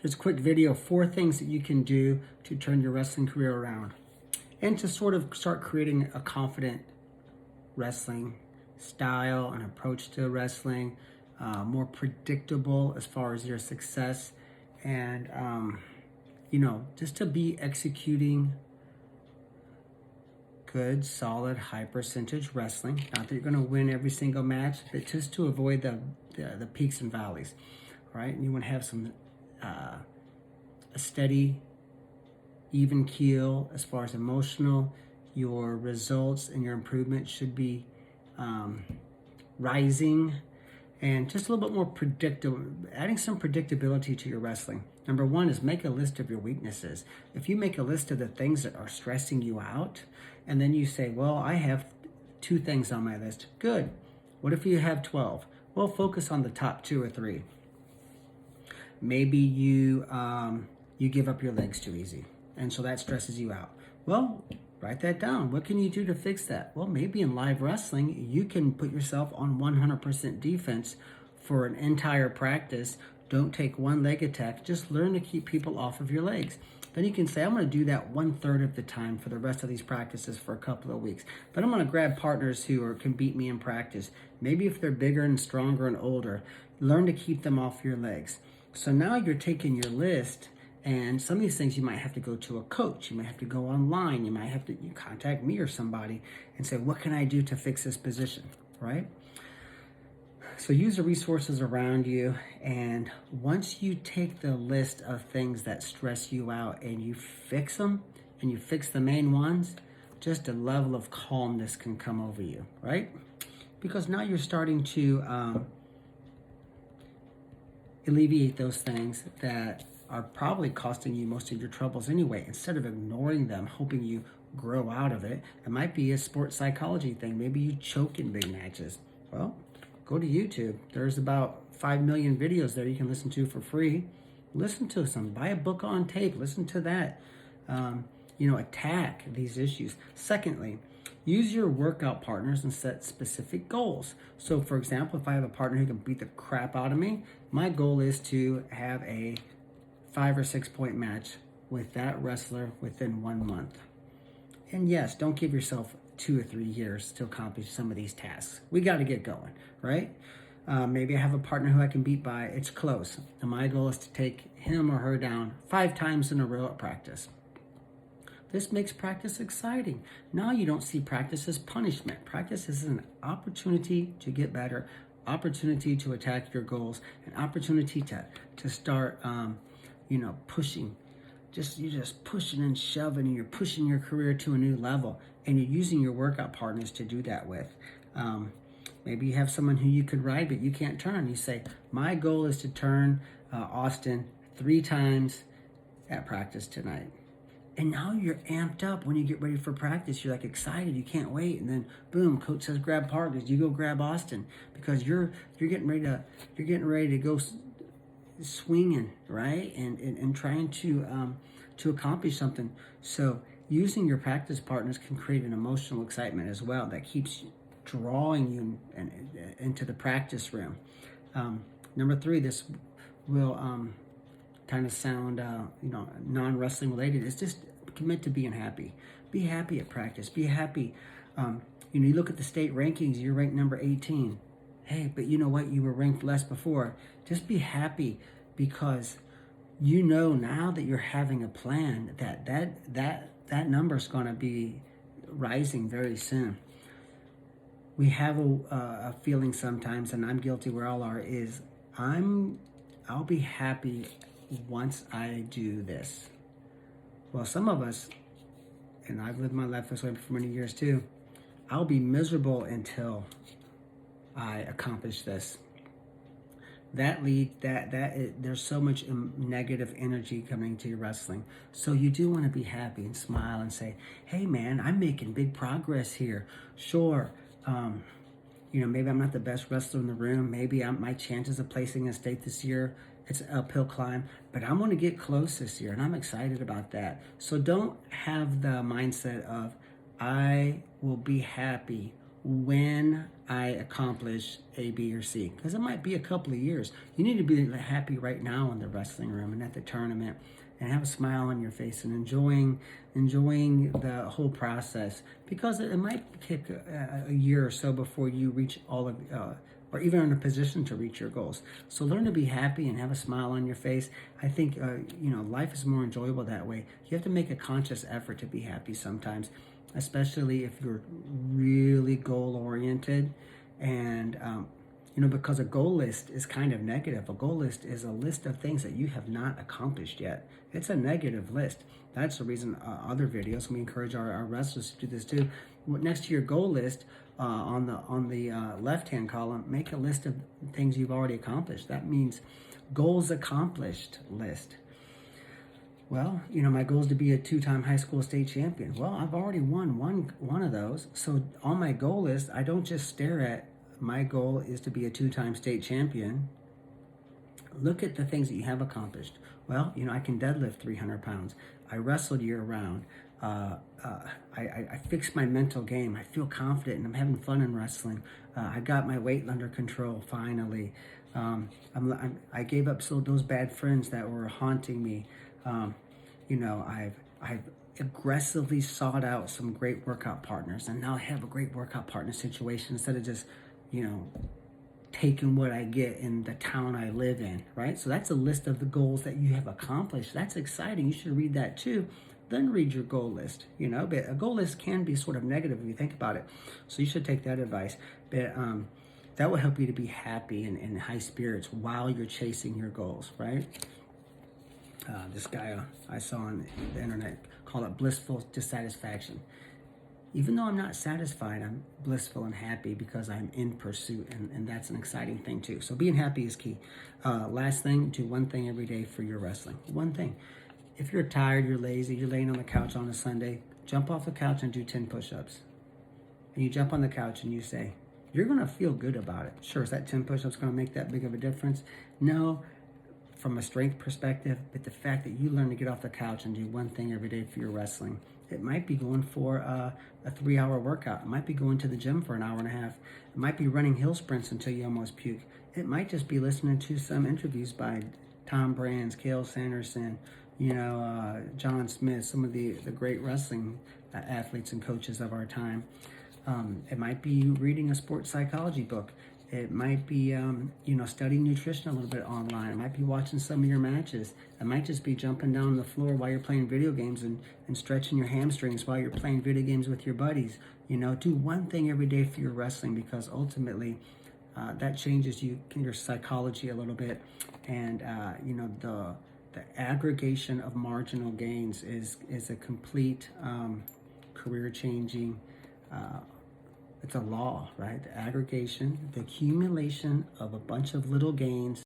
Here's a quick video, 4 things that you can do to turn your wrestling career around and to sort of start creating a confident wrestling style and approach to wrestling, more predictable as far as your success, and just to be executing good, solid, high percentage wrestling. Not that you're going to win every single match, but just to avoid the peaks and valleys, right? And you want to have some a steady, even keel as far as emotional. Your results and your improvement should be rising, and just a little bit more predictable, adding some predictability to your wrestling. Number 1 is make a list of your weaknesses. If you make a list of the things that are stressing you out, and then you say, well, I have 2 things on my list. Good. What if you have 12? Well, focus on the top 2 or 3. Maybe you give up your legs too easy, and so that stresses you out. Well, write that down. What can you do to fix that? Well, maybe in live wrestling, you can put yourself on 100% defense for an entire practice. Don't take one leg attack. Just learn to keep people off of your legs. Then you can say, I'm going to do that 1/3 of the time for the rest of these practices for a couple of weeks. But I'm going to grab partners who can beat me in practice. Maybe if they're bigger and stronger and older, learn to keep them off your legs. So now you're taking your list, and some of these things you might have to go to a coach. You might have to go online. You might have to contact me or somebody and say, what can I do to fix this position, right? So use the resources around you, and once you take the list of things that stress you out and you fix them, and you fix the main ones, just a level of calmness can come over you, right? Because now you're starting to alleviate those things that are probably costing you most of your troubles anyway. Instead of ignoring them, hoping you grow out of it, it might be a sports psychology thing. Maybe you choke in big matches. Well, go to YouTube. There's about 5 million videos there you can listen to for free. Listen to some. Buy a book on tape. Listen to that. Attack these issues. Secondly, use your workout partners and set specific goals. So, for example, if I have a partner who can beat the crap out of me, my goal is to have a 5 or 6 point match with that wrestler within 1 month. And yes, don't give yourself 2 or 3 years to accomplish some of these tasks. We got to get going, right? Maybe I have a partner who I can beat by, it's close. And my goal is to take him or her down 5 times in a row at practice. This makes practice exciting. Now you don't see practice as punishment. Practice is an opportunity to get better, opportunity to attack your goals, an opportunity to start pushing. You're just pushing and shoving, and you're pushing your career to a new level, and you're using your workout partners to do that with. Maybe you have someone who you could ride, but you can't turn. You say, my goal is to turn Austin 3 times at practice tonight. And now you're amped up when you get ready for practice. You're like excited, you can't wait. And then boom, coach says grab partners. You go grab Austin because you're getting ready to go swinging, right? And trying to accomplish something. So using your practice partners can create an emotional excitement as well that keeps drawing you into the practice room. Number 3, this will kind of sound non-wrestling related. It's just commit to being happy. Be happy at practice. Be happy. You look at the state rankings, you're ranked number 18. Hey, but you know what? You were ranked less before. Just be happy because you know now that you're having a plan that number is going to be rising very soon. We have a feeling sometimes, and I'm guilty, we all are, is I'll be happy once I do this. Well, some of us, and I've lived my life this way for many years too, I'll be miserable until I accomplish this. There's so much negative energy coming to your wrestling. So you do want to be happy and smile and say, hey man, I'm making big progress here. Sure, maybe I'm not the best wrestler in the room. Maybe my chances of placing in state this year, it's an uphill climb, but I'm going to get close this year, and I'm excited about that. So don't have the mindset of, I will be happy when I accomplish A, B, or C, because it might be a couple of years. You need to be happy right now in the wrestling room and at the tournament, and have a smile on your face and enjoying the whole process, because it might take a year or so before you reach all of or even in a position to reach your goals. So learn to be happy and have a smile on your face. I think life is more enjoyable that way. You have to make a conscious effort to be happy sometimes, especially if you're really goal oriented. And because a goal list is kind of negative. A goal list is a list of things that you have not accomplished yet. It's a negative list. That's the reason other videos, we encourage our wrestlers to do this too. Next to your goal list, on the left-hand column, make a list of things you've already accomplished. That means goals accomplished list. Well, my goal is to be a 2-time high school state champion. Well, I've already won one of those. So on my goal list, I don't just stare at my goal is to be a 2-time state champion. Look at the things that you have accomplished. Well, I can deadlift 300 pounds. I wrestled year-round. I fixed my mental game. I feel confident and I'm having fun in wrestling. I got my weight under control finally. I gave up those bad friends that were haunting me. I've aggressively sought out some great workout partners, and now I have a great workout partner situation instead of just, taking what I get in the town I live in, right? So that's a list of the goals that you have accomplished. That's exciting. You should read that too. Then read your goal list, but a goal list can be sort of negative if you think about it. So you should take that advice. But that will help you to be happy and in high spirits while you're chasing your goals, right? This guy I saw on the internet called it blissful dissatisfaction. Even though I'm not satisfied, I'm blissful and happy because I'm in pursuit, and that's an exciting thing too. So being happy is key. Last thing, do one thing every day for your wrestling. One thing. If you're tired, you're lazy, you're laying on the couch on a Sunday, jump off the couch and do 10 push-ups. And you jump on the couch and you say, you're going to feel good about it. Sure, is that 10 push-ups going to make that big of a difference? No, from a strength perspective, but the fact that you learn to get off the couch and do one thing every day for your wrestling. It might be going for a 3-hour workout. It might be going to the gym for an hour and a half. It might be running hill sprints until you almost puke. It might just be listening to some interviews by Tom Brands, Cael Sanderson, John Smith, some of the great wrestling athletes and coaches of our time. It might be reading a sports psychology book. It might be, studying nutrition a little bit online. It might be watching some of your matches. It might just be jumping down the floor while you're playing video games and stretching your hamstrings while you're playing video games with your buddies. Do one thing every day for your wrestling, because ultimately that changes your psychology a little bit. And, the aggregation of marginal gains is a complete career-changing it's a law, right? The aggregation, the accumulation of a bunch of little gains